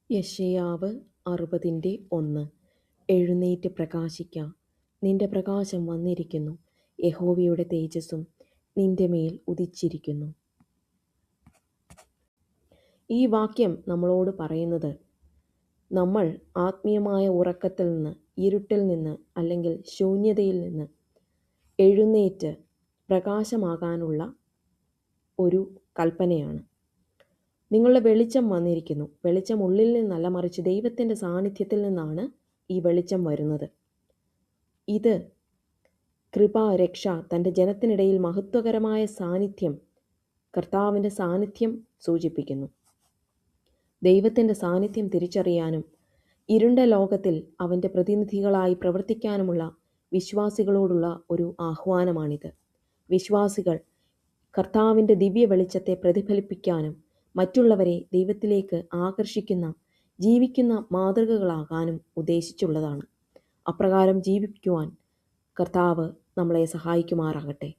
യെശയ്യാവ് 60:1. എഴുന്നേറ്റ് പ്രകാശിക്ക, നിന്റെ പ്രകാശം വന്നിരിക്കുന്നു, യഹോവയുടെ തേജസ്സും നിന്റെ മേൽ ഉദിച്ചിരിക്കുന്നു. ഈ വാക്യം നമ്മളോട് പറയുന്നത്, നമ്മൾ ആത്മീയമായ ഉറക്കത്തിൽ നിന്ന്, ഇരുട്ടിൽ നിന്ന്, അല്ലെങ്കിൽ ശൂന്യതയിൽ നിന്ന് എഴുന്നേറ്റ് പ്രകാശമാകാനുള്ള ഒരു കൽപ്പനയാണ്. നിങ്ങളുടെ വെളിച്ചം വന്നിരിക്കുന്നു. വെളിച്ചം ഉള്ളിൽ നിന്നല്ല, മറിച്ച് ദൈവത്തിൻ്റെ സാന്നിധ്യത്തിൽ നിന്നാണ് ഈ വെളിച്ചം വരുന്നത്. ഇത് കൃപ, രക്ഷ, തൻ്റെ ജനത്തിനിടയിൽ മഹത്വകരമായ സാന്നിധ്യം, കർത്താവിൻ്റെ സാന്നിധ്യം സൂചിപ്പിക്കുന്നു. ദൈവത്തിൻ്റെ സാന്നിധ്യം തിരിച്ചറിയാനും ഇരുണ്ട ലോകത്തിൽ അവൻ്റെ പ്രതിനിധികളായി പ്രവർത്തിക്കാനുമുള്ള വിശ്വാസികളോടുള്ള ഒരു ആഹ്വാനമാണിത്. വിശ്വാസികൾ കർത്താവിൻ്റെ ദിവ്യ വെളിച്ചത്തെ പ്രതിഫലിപ്പിക്കാനും മറ്റുള്ളവരെ ദൈവത്തിലേക്ക് ആകർഷിക്കുന്ന, ജീവിക്കുന്ന മാതൃകകളാകാനും ഉദ്ദേശിച്ചുള്ളതാണ്. അപ്രകാരം ജീവിക്കുവാൻ കർത്താവ് നമ്മളെ സഹായിക്കുമാറാകട്ടെ.